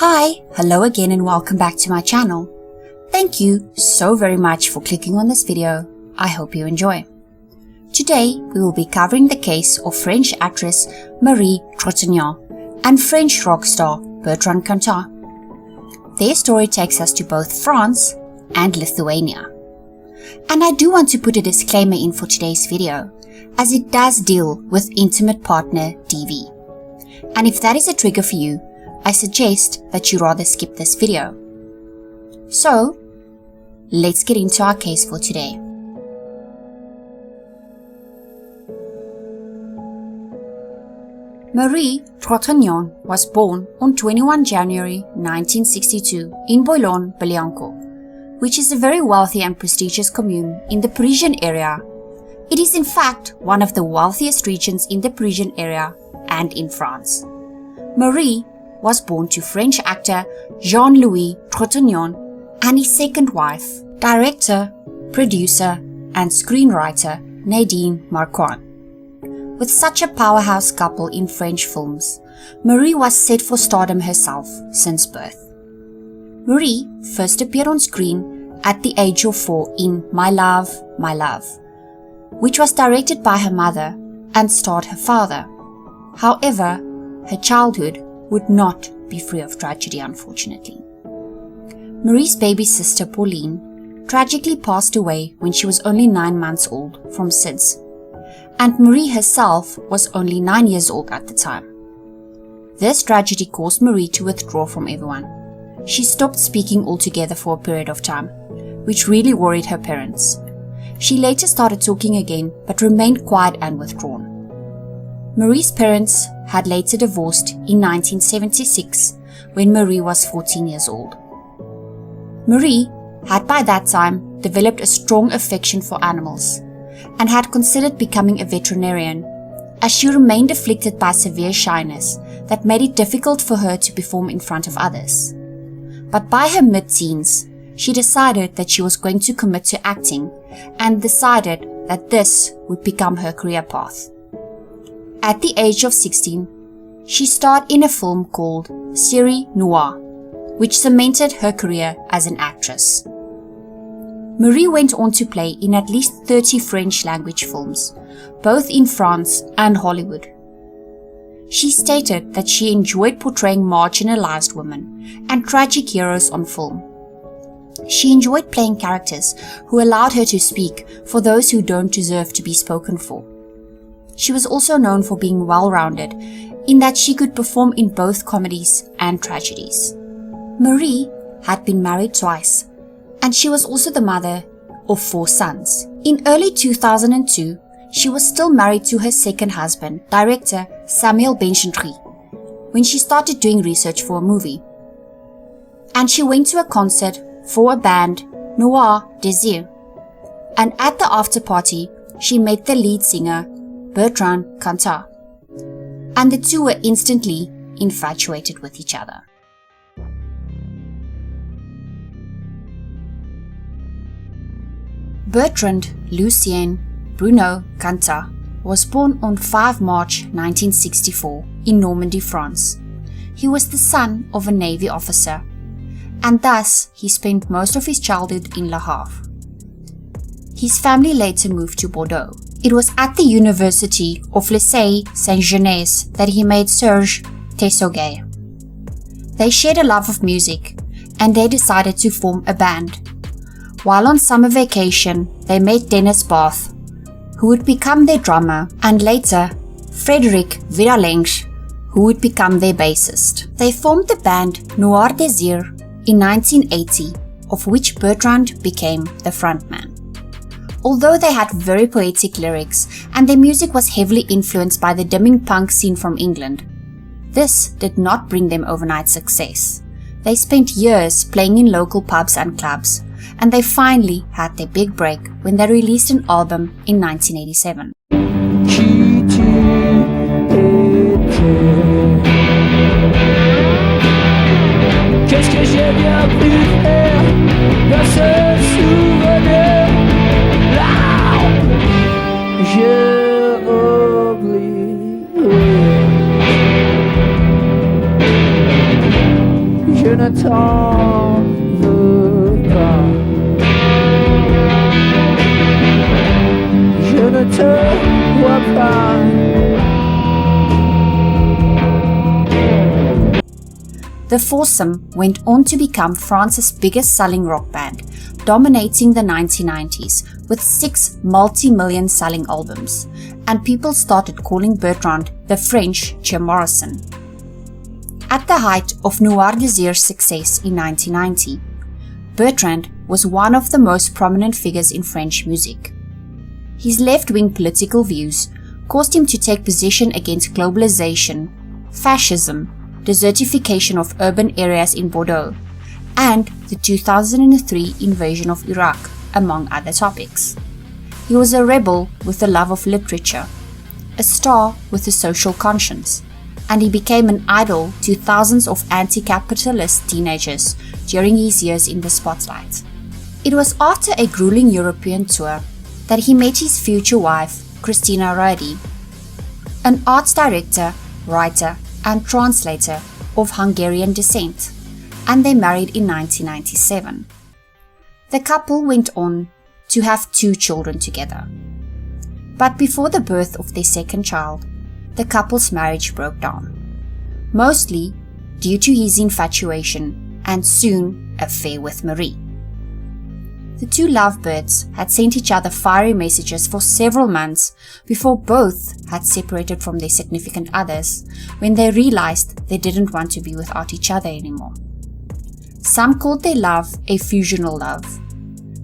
Hi, hello again and welcome back to my channel. Thank you so very much for clicking on this video. I hope you enjoy. Today we will be covering the case of French actress Marie Trintignant and French rock star Bertrand Cantat. Their story takes us to both France and Lithuania. And I do want to put a disclaimer in for today's video, as it does deal with intimate partner DV. And if that is a trigger for you, I suggest that you rather skip this video. So, let's get into our case for today. Marie Trintignant was born on 21 January 1962 in Boulogne-Billancourt, which is a very wealthy and prestigious commune in the Parisian area. It is in fact one of the wealthiest regions in the Parisian area and in France. Marie was born to French actor Jean-Louis Trintignant and his second wife, director, producer, and screenwriter Nadine Marquand. With such a powerhouse couple in French films, Marie was set for stardom herself since birth. Marie first appeared on screen at the age of 4 in My Love, My Love, which was directed by her mother and starred her father. However, her childhood would not be free of tragedy, unfortunately. Marie's baby sister Pauline tragically passed away when she was only 9 months old from SIDS, and Marie herself was only 9 years old at the time. This tragedy caused Marie to withdraw from everyone. She stopped speaking altogether for a period of time, which really worried her parents. She later started talking again but remained quiet and withdrawn. Marie's parents had later divorced in 1976 when Marie was 14 years old. Marie had by that time developed a strong affection for animals and had considered becoming a veterinarian, as she remained afflicted by severe shyness that made it difficult for her to perform in front of others. But by her mid-teens, she decided that she was going to commit to acting and decided that this would become her career path. At the age of 16, she starred in a film called Série Noire, which cemented her career as an actress. Marie went on to play in at least 30 French language films, both in France and Hollywood. She stated that she enjoyed portraying marginalized women and tragic heroes on film. She enjoyed playing characters who allowed her to speak for those who don't deserve to be spoken for. She was also known for being well-rounded in that she could perform in both comedies and tragedies. Marie had been married twice, and she was also the mother of 4 sons. In early 2002, she was still married to her second husband, director Samuel Benchentry, when she started doing research for a movie. And she went to a concert for a band, Noir Désir, and at the after party, she met the lead singer, Bertrand Cantat, and the two were instantly infatuated with each other. Bertrand Lucien Bruno Cantat was born on 5 March 1964 in Normandy, France. He was the son of a Navy officer, and thus he spent most of his childhood in Le Havre. His family later moved to Bordeaux. It was at the University of Lycée Saint-Genès that he met Serge Tessoguet. They shared a love of music, and they decided to form a band. While on summer vacation, they met Dennis Barth, who would become their drummer, and later Frédéric Vidalenche, who would become their bassist. They formed the band Noir Désir in 1980, of which Bertrand became the frontman. Although they had very poetic lyrics and their music was heavily influenced by the dimming punk scene from England, this did not bring them overnight success. They spent years playing in local pubs and clubs, and they finally had their big break when they released an album in 1987. Qu'est-ce que j'ai bien pu faire dans ce souvenir? J'ai oublié. ne t'en veux pas. Je ne te vois pas. The foursome went on to become France's biggest selling rock band, dominating the 1990s with 6 multi-million selling albums, and people started calling Bertrand the French Jim Morrison. At the height of Noir Désir's success in 1990, Bertrand was one of the most prominent figures in French music. His left-wing political views caused him to take position against globalization, fascism, desertification of urban areas in Bordeaux, and the 2003 invasion of Iraq, among other topics. He was a rebel with a love of literature, a star with a social conscience, and he became an idol to thousands of anti-capitalist teenagers during his years in the spotlight. It was after a grueling European tour that he met his future wife, Christina Rodi, an arts director, writer, and translator of Hungarian descent, and they married in 1997. The couple went on to have 2 children together. But before the birth of their second child, the couple's marriage broke down, mostly due to his infatuation and soon affair with Marie. The 2 lovebirds had sent each other fiery messages for several months before both had separated from their significant others when they realized they didn't want to be without each other anymore. Some called their love a fusional love.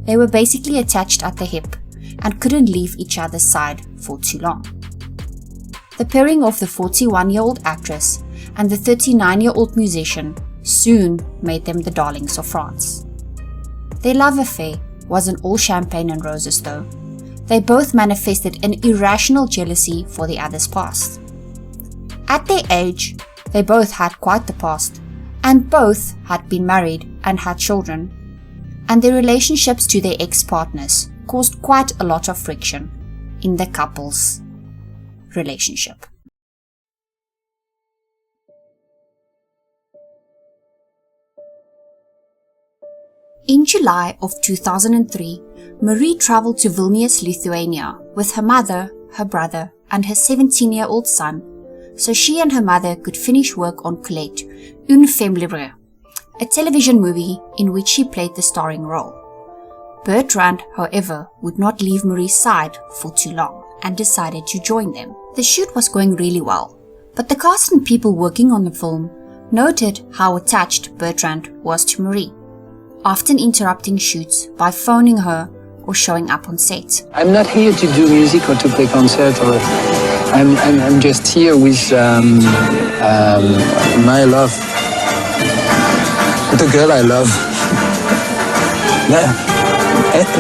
They were basically attached at the hip and couldn't leave each other's side for too long. The pairing of the 41-year-old actress and the 39-year-old musician soon made them the darlings of France. Their love affair wasn't all champagne and roses though. They both manifested an irrational jealousy for the other's past. At their age, they both had quite the past, and both had been married and had children, and their relationships to their ex-partners caused quite a lot of friction in the couple's relationship. In July of 2003, Marie traveled to Vilnius, Lithuania with her mother, her brother, and her 17-year-old son, so she and her mother could finish work on Colette, Une Femme Libre, a television movie in which she played the starring role. Bertrand, however, would not leave Marie's side for too long and decided to join them. The shoot was going really well, but the cast and people working on the film noted how attached Bertrand was to Marie, often interrupting shoots by phoning her or showing up on set. I'm not here to do music or to play concert, or I'm just here with my love, the girl I love.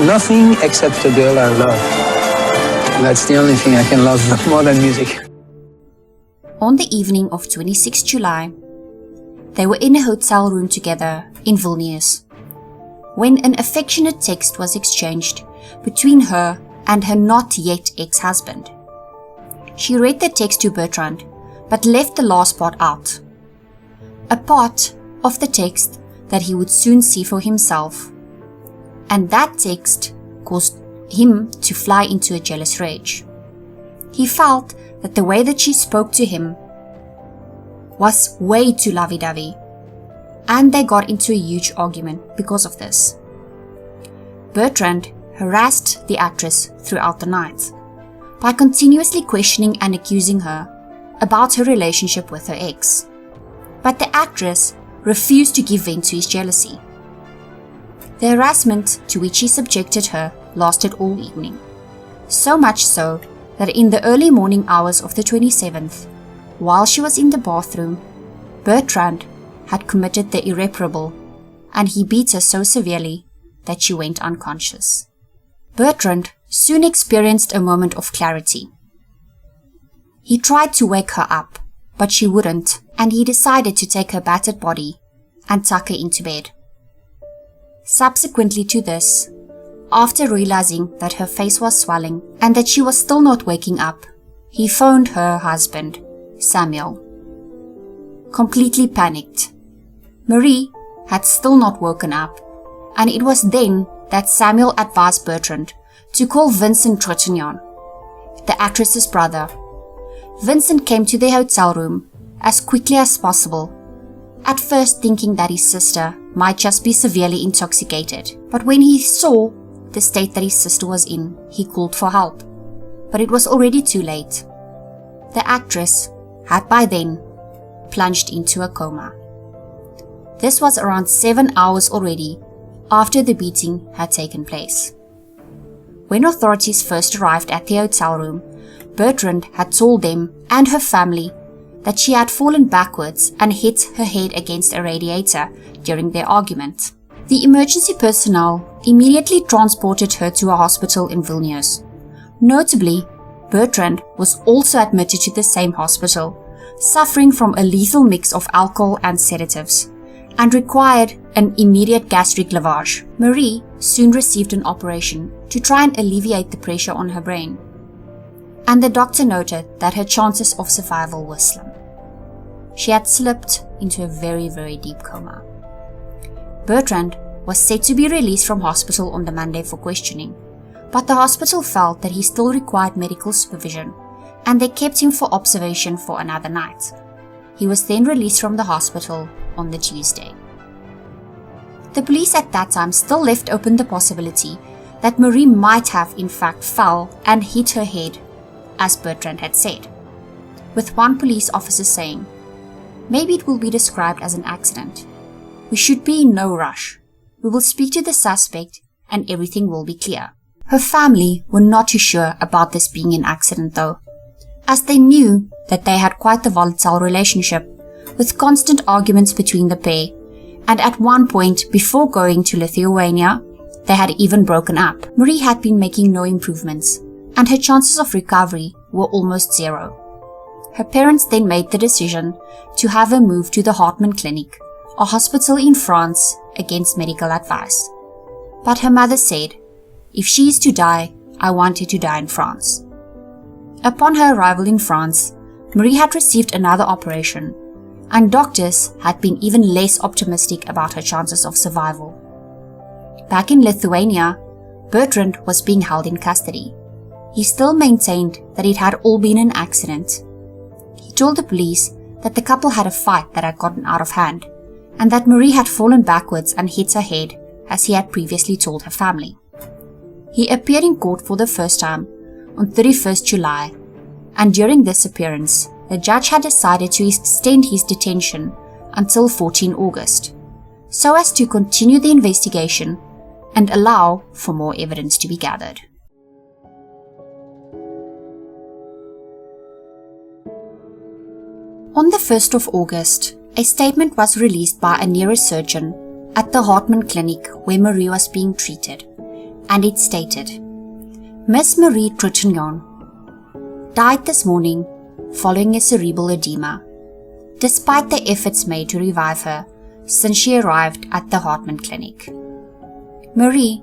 Nothing except the girl I love. That's the only thing I can love more than music. On the evening of 26 July, they were in a hotel room together in Vilnius when an affectionate text was exchanged between her and her not yet ex-husband. She read the text to Bertrand, but left the last part out. A part of the text that he would soon see for himself. And that text caused him to fly into a jealous rage. He felt that the way that she spoke to him was way too lovey-dovey, and they got into a huge argument because of this. Bertrand harassed the actress throughout the night by continuously questioning and accusing her about her relationship with her ex. But the actress refused to give in to his jealousy. The harassment to which he subjected her lasted all evening, so much so that in the early morning hours of the 27th, while she was in the bathroom, Bertrand had committed the irreparable, and he beat her so severely that she went unconscious. Bertrand soon experienced a moment of clarity. He tried to wake her up, but she wouldn't, and he decided to take her battered body and tuck her into bed. Subsequently to this, after realizing that her face was swelling and that she was still not waking up, he phoned her husband, Samuel. Completely panicked, Marie had still not woken up, and it was then that Samuel advised Bertrand to call Vincent Trintignant, the actress's brother. Vincent came to their hotel room as quickly as possible, at first thinking that his sister might just be severely intoxicated. But when he saw the state that his sister was in, he called for help. But it was already too late. The actress had by then plunged into a coma. This was around 7 hours already after the beating had taken place. When authorities first arrived at the hotel room, Bertrand had told them and her family that she had fallen backwards and hit her head against a radiator during their argument. The emergency personnel immediately transported her to a hospital in Vilnius. Notably, Bertrand was also admitted to the same hospital, suffering from a lethal mix of alcohol and sedatives, and required an immediate gastric lavage. Marie soon received an operation to try and alleviate the pressure on her brain, and the doctor noted that her chances of survival were slim. She had slipped into a very, very deep coma. Bertrand was set to be released from hospital on the Monday for questioning, but the hospital felt that he still required medical supervision, and they kept him for observation for another night. He was then released from the hospital on the Tuesday. The police at that time still left open the possibility that Marie might have in fact fell and hit her head, as Bertrand had said, with one police officer saying, "Maybe it will be described as an accident. We should be in no rush. We will speak to the suspect and everything will be clear." Her family were not too sure about this being an accident though, as they knew that they had quite a volatile relationship, with constant arguments between the pair, and at one point before going to Lithuania, they had even broken up. Marie had been making no improvements, and her chances of recovery were almost zero. Her parents then made the decision to have her moved to the Hartmann Clinic, a hospital in France, against medical advice. But her mother said, "If she is to die, I want her to die in France." Upon her arrival in France, Marie had received another operation, and doctors had been even less optimistic about her chances of survival. Back in Lithuania, Bertrand was being held in custody. He still maintained that it had all been an accident. He told the police that the couple had a fight that had gotten out of hand, and that Marie had fallen backwards and hit her head, as he had previously told her family. He appeared in court for the first time on 31st July, and during this appearance, the judge had decided to extend his detention until 14 August, so as to continue the investigation and allow for more evidence to be gathered. On the 1st of August, a statement was released by a neurosurgeon at the Hartmann Clinic where Marie was being treated, and it stated, "Miss Marie Trintignant died this morning following a cerebral edema, despite the efforts made to revive her since she arrived at the Hartmann Clinic. Marie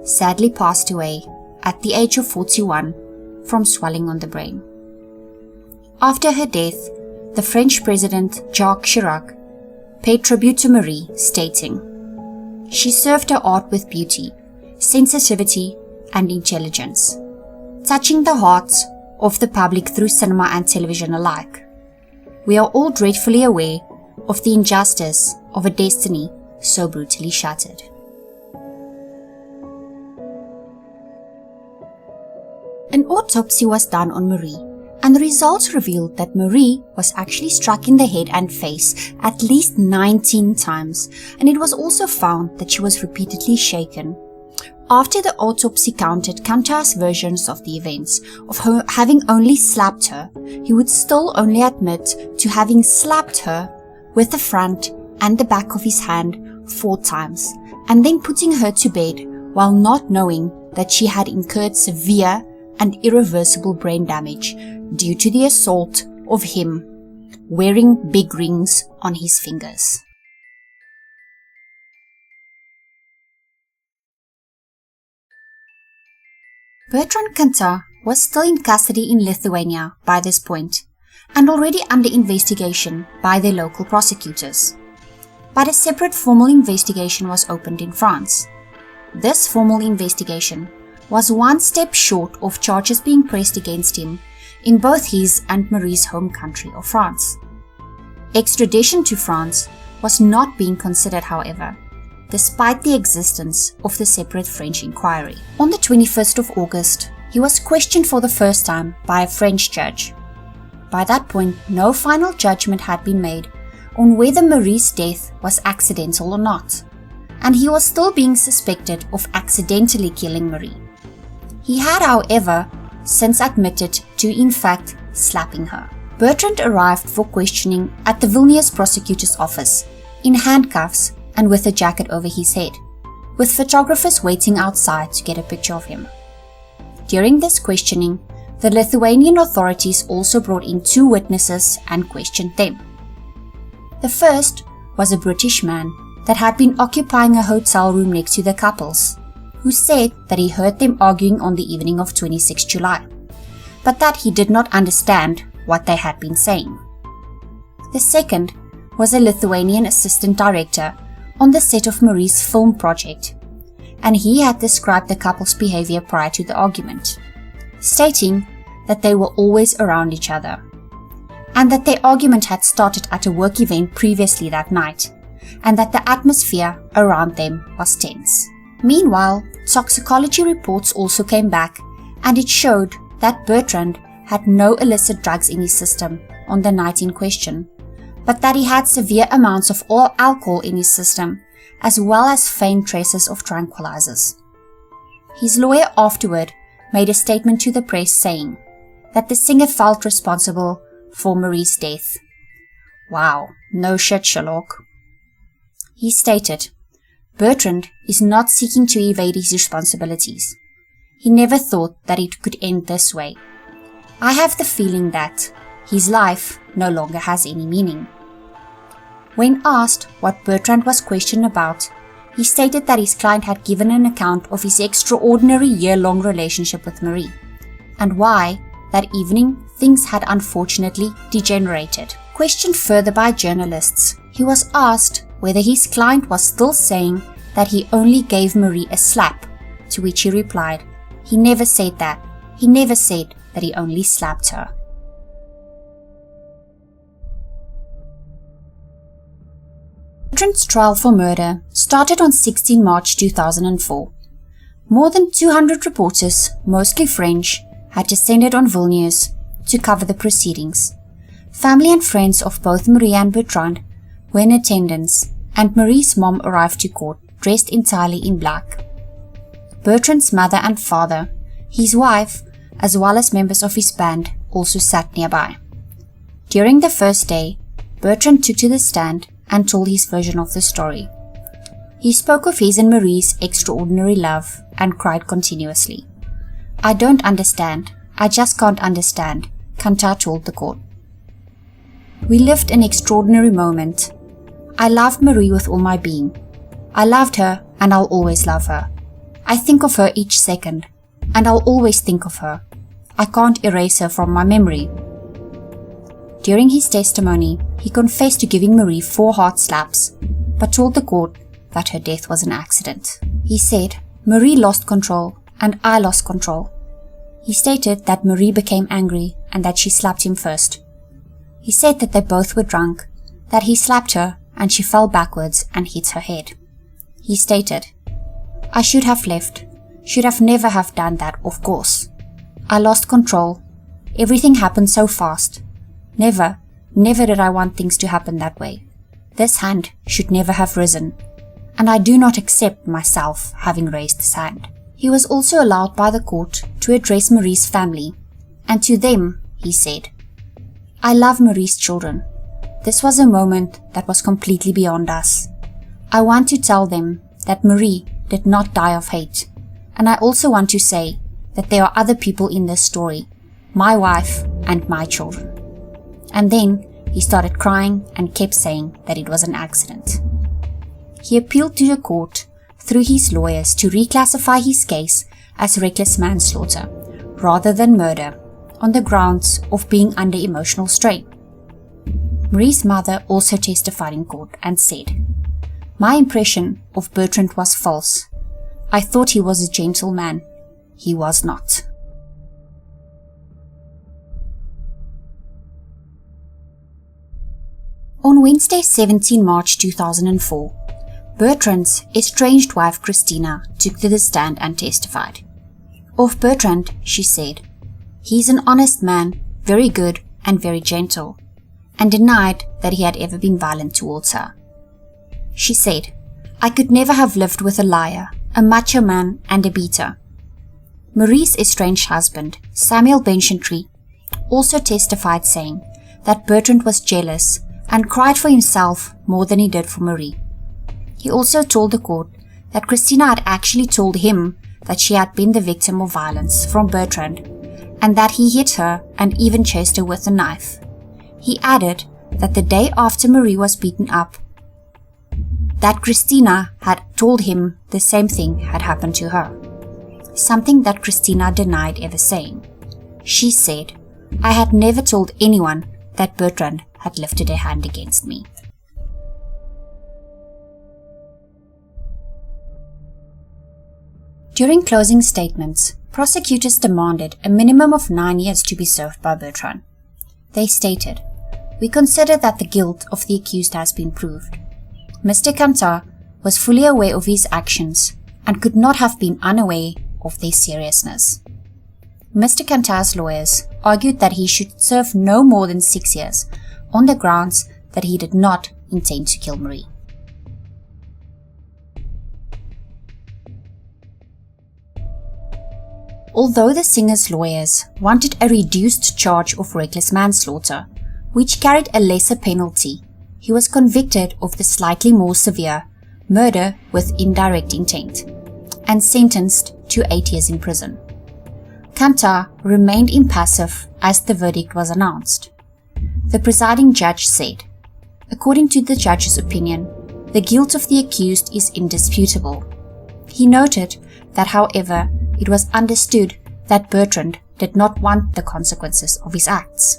sadly passed away at the age of 41 from swelling on the brain." After her death, the French President Jacques Chirac paid tribute to Marie, stating, "She served her art with beauty, sensitivity, and intelligence, touching the hearts of the public through cinema and television alike. We are all dreadfully aware of the injustice of a destiny so brutally shattered." An autopsy was done on Marie, and the results revealed that Marie was actually struck in the head and face at least 19 times, and it was also found that she was repeatedly shaken. After the autopsy counted Cantat's versions of the events, of her having only slapped her, he would still only admit to having slapped her with the front and the back of his hand 4 times, and then putting her to bed while not knowing that she had incurred severe and irreversible brain damage due to the assault of him wearing big rings on his fingers. Bertrand Cantat was still in custody in Lithuania by this point, and already under investigation by their local prosecutors. but a separate formal investigation was opened in France. This formal investigation was one step short of charges being pressed against him in both his and Marie's home country of France. Extradition to France was not being considered, however, despite the existence of the separate French inquiry. On the 21st of August, he was questioned for the first time by a French judge. By that point, no final judgment had been made on whether Marie's death was accidental or not, and he was still being suspected of accidentally killing Marie. He had, however, since admitted to in fact slapping her. Bertrand arrived for questioning at the Vilnius prosecutor's office, in handcuffs and with a jacket over his head, with photographers waiting outside to get a picture of him. During this questioning, the Lithuanian authorities also brought in 2 witnesses and questioned them. The first was a British man that had been occupying a hotel room next to the couples, who said that he heard them arguing on the evening of 26 July, but that he did not understand what they had been saying. The second was a Lithuanian assistant director on the set of Marie's film project, and he had described the couple's behavior prior to the argument, stating that they were always around each other, and that their argument had started at a work event previously that night, and that the atmosphere around them was tense. Meanwhile, toxicology reports also came back, and it showed that Bertrand had no illicit drugs in his system on the night in question, but that he had severe amounts of all alcohol in his system, as well as faint traces of tranquilizers. His lawyer afterward made a statement to the press saying that the singer felt responsible for Marie's death. Wow, no shit, Sherlock. He stated, Bertrand is not seeking to evade his responsibilities. He never thought that it could end this way. I have the feeling that his life no longer has any meaning. When asked what Bertrand was questioned about, he stated that his client had given an account of his extraordinary year-long relationship with Marie, and why, that evening, things had unfortunately degenerated. Questioned further by journalists, he was asked whether his client was still saying that he only gave Marie a slap, to which he replied, he never said that. He never said that he only slapped her. Bertrand's trial for murder started on 16 March 2004. More than 200 reporters, mostly French, had descended on Vilnius to cover the proceedings. Family and friends of both Marie and Bertrand were in attendance, and Marie's mom arrived to court dressed entirely in black. Bertrand's mother and father, his wife, as well as members of his band, also sat nearby. During the first day, Bertrand took to the stand and told his version of the story. He spoke of his and Marie's extraordinary love and cried continuously. I don't understand. I just can't understand, Cantat told the court. We lived an extraordinary moment. I loved Marie with all my being. I loved her and I'll always love her. I think of her each second, and I'll always think of her. I can't erase her from my memory. During his testimony, he confessed to giving Marie 4 hard slaps, but told the court that her death was an accident. He said, Marie lost control and I lost control. He stated that Marie became angry and that she slapped him first. He said that they both were drunk, that he slapped her and she fell backwards and hit her head. He stated, I should have left, should have never have done that, of course. I lost control. Everything happened so fast. Never did I want things to happen that way. This hand should never have risen, and I do not accept myself having raised this hand. He was also allowed by the court to address Marie's family, and to them, he said, I love Marie's children. This was a moment that was completely beyond us. I want to tell them that Marie did not die of hate, and I also want to say that there are other people in this story, my wife and my children. And then he started crying and kept saying that it was an accident. He appealed to the court through his lawyers to reclassify his case as reckless manslaughter rather than murder on the grounds of being under emotional strain. Marie's mother also testified in court and said, My impression of Bertrand was false. I thought he was a gentleman. He was not. On Wednesday, 17 March 2004, Bertrand's estranged wife Christina took to the stand and testified. Of Bertrand, she said, "He's an honest man, very good and very gentle," and denied that he had ever been violent towards her. She said, "I could never have lived with a liar, a macho man and a beater." Marie's estranged husband, Samuel Benchentry, also testified saying that Bertrand was jealous and cried for himself more than he did for Marie. He also told the court that Christina had actually told him that she had been the victim of violence from Bertrand and that he hit her and even chased her with a knife. He added that the day after Marie was beaten up, that Christina had told him the same thing had happened to her, something that Christina denied ever saying. She said, "I had never told anyone that Bertrand had lifted a hand against me." During closing statements, prosecutors demanded a minimum of 9 years to be served by Bertrand. They stated, "We consider that the guilt of the accused has been proved. Mr. Cantat was fully aware of his actions and could not have been unaware of their seriousness." Mr. Cantat's lawyers argued that he should serve no more than 6 years on the grounds that he did not intend to kill Marie. Although the singer's lawyers wanted a reduced charge of reckless manslaughter, which carried a lesser penalty, he was convicted of the slightly more severe murder with indirect intent and sentenced to 8 years in prison. Cantat remained impassive as the verdict was announced. The presiding judge said, "According to the judge's opinion, the guilt of the accused is indisputable." He noted that, however, it was understood that Bertrand did not want the consequences of his acts.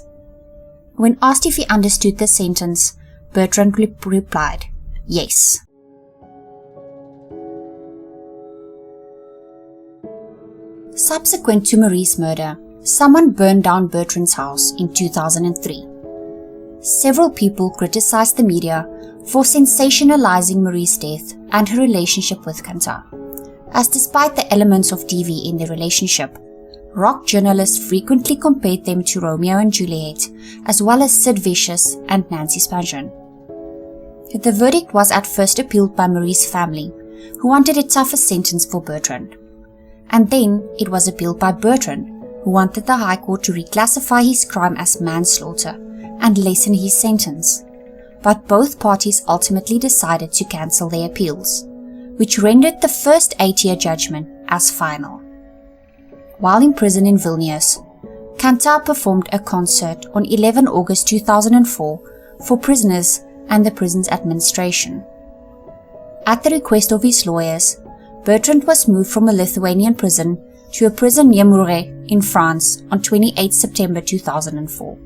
When asked if he understood the sentence, Bertrand replied, "Yes." Subsequent to Marie's murder, someone burned down Bertrand's house in 2003. Several people criticized the media for sensationalizing Marie's death and her relationship with Cantat, as despite the elements of TV in their relationship, rock journalists frequently compared them to Romeo and Juliet, as well as Sid Vicious and Nancy Spungen. The verdict was at first appealed by Marie's family, who wanted a tougher sentence for Bertrand. And then it was appealed by Bertrand, who wanted the High Court to reclassify his crime as manslaughter and lessen his sentence. But both parties ultimately decided to cancel their appeals, which rendered the first 8-year judgment as final. While in prison in Vilnius, Cantat performed a concert on 11 August 2004 for prisoners and the prison's administration. At the request of his lawyers, Bertrand was moved from a Lithuanian prison to a prison near Muret in France on 28 September 2004.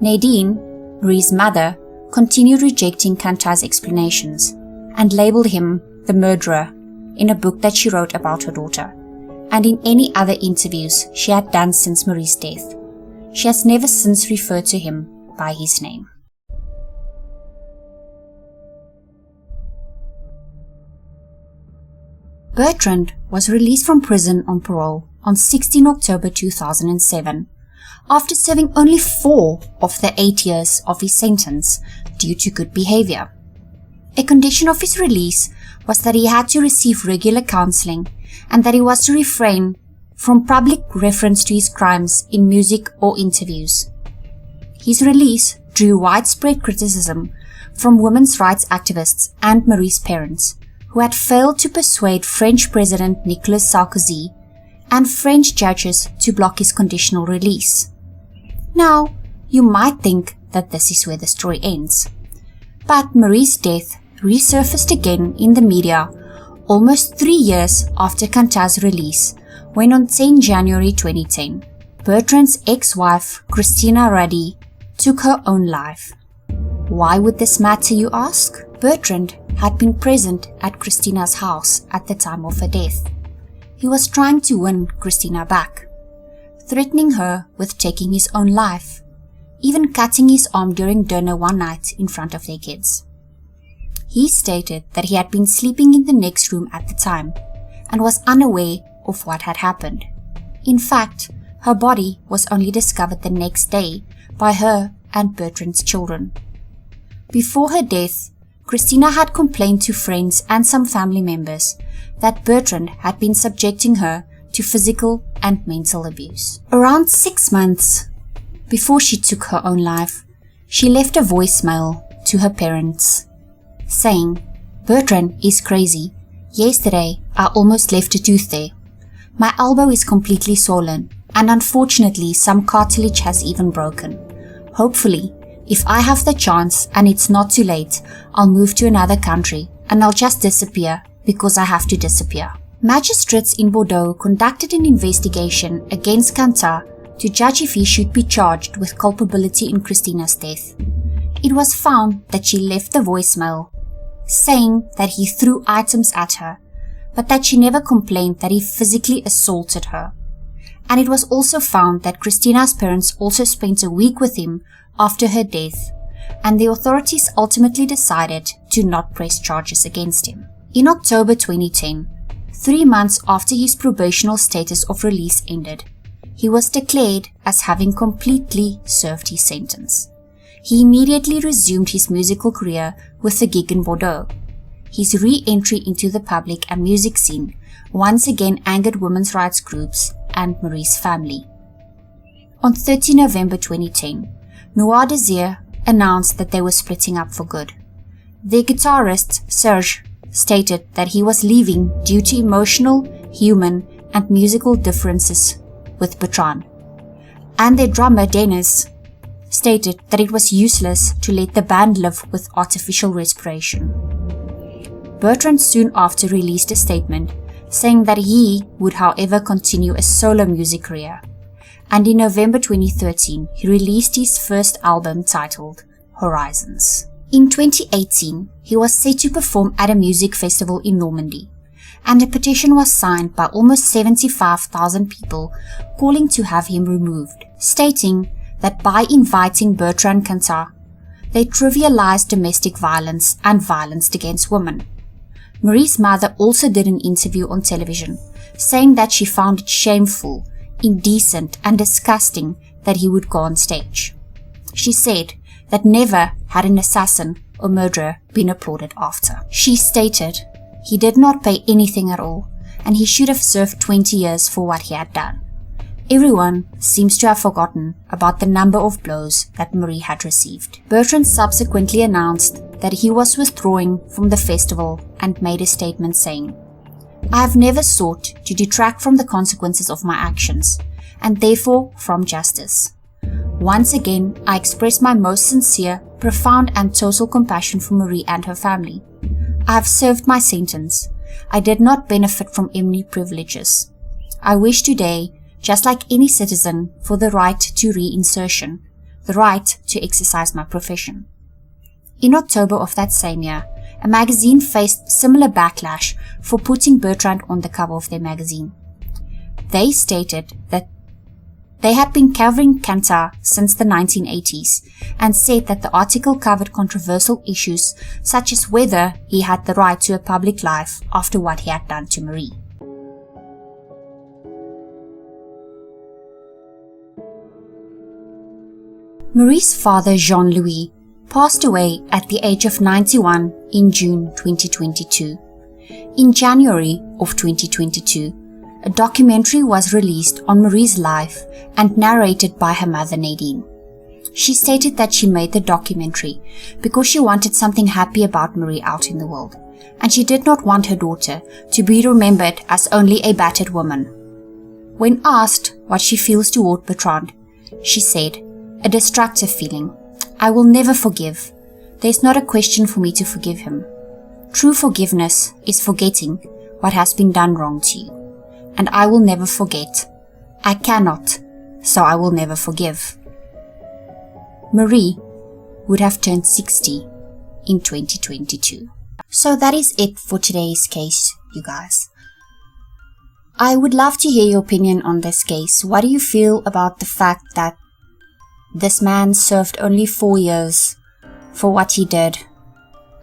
Nadine, Marie's mother, continued rejecting Cantat's explanations and labeled him the murderer in a book that she wrote about her daughter, and in any other interviews she had done since Marie's death. She has never since referred to him by his name. Bertrand was released from prison on parole on 16 October 2007, after serving only 4 of the 8 years of his sentence due to good behavior. A condition of his release was that he had to receive regular counseling and that he was to refrain from public reference to his crimes in music or interviews. His release drew widespread criticism from women's rights activists and Marie's parents, who had failed to persuade French President Nicolas Sarkozy and French judges to block his conditional release. Now, you might think that this is where the story ends. But Marie's death resurfaced again in the media almost 3 years after Cantat's release, when on 10 January 2010, Bertrand's ex-wife Christina Radi took her own life. Why would this matter, you ask? Bertrand had been present at Christina's house at the time of her death. He was trying to win Christina back, threatening her with taking his own life, even cutting his arm during dinner one night in front of their kids. He stated that he had been sleeping in the next room at the time and was unaware of what had happened. In fact, her body was only discovered the next day by her and Bertrand's children. Before her death, Christina had complained to friends and some family members that Bertrand had been subjecting her to physical and mental abuse. Around 6 months before she took her own life, she left a voicemail to her parents saying, "Bertrand is crazy. Yesterday, I almost left a tooth there. My elbow is completely swollen, and unfortunately some cartilage has even broken. Hopefully, if I have the chance and it's not too late, I'll move to another country and I'll just disappear because I have to disappear." Magistrates in Bordeaux conducted an investigation against Cantat to judge if he should be charged with culpability in Christina's death. It was found that she left the voicemail saying that he threw items at her, but that she never complained that he physically assaulted her. And it was also found that Christina's parents also spent a week with him after her death, and the authorities ultimately decided to not press charges against him. In October 2010, 3 months after his probational status of release ended, he was declared as having completely served his sentence. He immediately resumed his musical career with a gig in Bordeaux. His re-entry into the public and music scene once again angered women's rights groups and Marie's family. On 30 November 2010, Noir Désir announced that they were splitting up for good. Their guitarist, Serge, stated that he was leaving due to emotional, human, and musical differences with Bertrand. And their drummer, Dennis, stated that it was useless to let the band live with artificial respiration. Bertrand soon after released a statement saying that he would however continue a solo music career, and in November 2013 he released his first album titled Horizons. In 2018, he was set to perform at a music festival in Normandy, and a petition was signed by almost 75,000 people calling to have him removed, stating that by inviting Bertrand Cantat, they trivialized domestic violence and violence against women. Marie's mother also did an interview on television, saying that she found it shameful, indecent, and disgusting that he would go on stage. She said that never had an assassin or murderer been applauded after. She stated he did not pay anything at all, and he should have served 20 years for what he had done. Everyone seems to have forgotten about the number of blows that Marie had received. Bertrand subsequently announced that he was withdrawing from the festival and made a statement saying, "I have never sought to detract from the consequences of my actions, and therefore from justice. Once again, I express my most sincere, profound and total compassion for Marie and her family. I have served my sentence. I did not benefit from any privileges. I wish today, just like any citizen, for the right to reinsertion, the right to exercise my profession." In October of that same year, a magazine faced similar backlash for putting Bertrand on the cover of their magazine. They stated that they had been covering Cantat since the 1980s and said that the article covered controversial issues such as whether he had the right to a public life after what he had done to Marie. Marie's father, Jean-Louis, passed away at the age of 91 in June 2022. In January of 2022, a documentary was released on Marie's life and narrated by her mother, Nadine. She stated that she made the documentary because she wanted something happy about Marie out in the world, and she did not want her daughter to be remembered as only a battered woman. When asked what she feels toward Bertrand, she said, "A destructive feeling. I will never forgive. There's not a question for me to forgive him. True forgiveness is forgetting what has been done wrong to you. And I will never forget. I cannot, so I will never forgive." Marie would have turned 60 in 2022. So that is it for today's case, you guys. I would love to hear your opinion on this case. What do you feel about the fact that this man served only 4 years for what he did,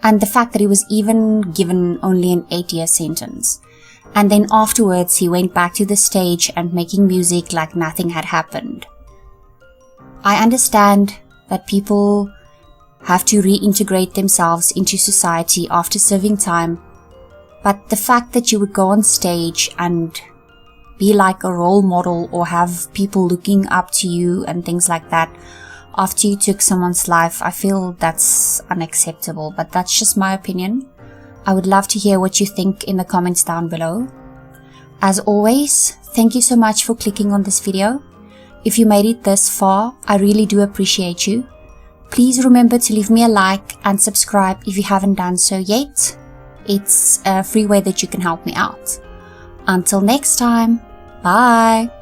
and the fact that he was even given only an 8-year sentence, and then afterwards he went back to the stage and making music like nothing had happened? I understand that people have to reintegrate themselves into society after serving time, but the fact that you would go on stage and be like a role model or have people looking up to you and things like that after you took someone's life, I feel that's unacceptable, but that's just my opinion. I would love to hear what you think in the comments down below. As always, thank you so much for clicking on this video. If you made it this far, I really do appreciate you. Please remember to leave me a like and subscribe if you haven't done so yet. It's a free way that you can help me out. Until next time, bye!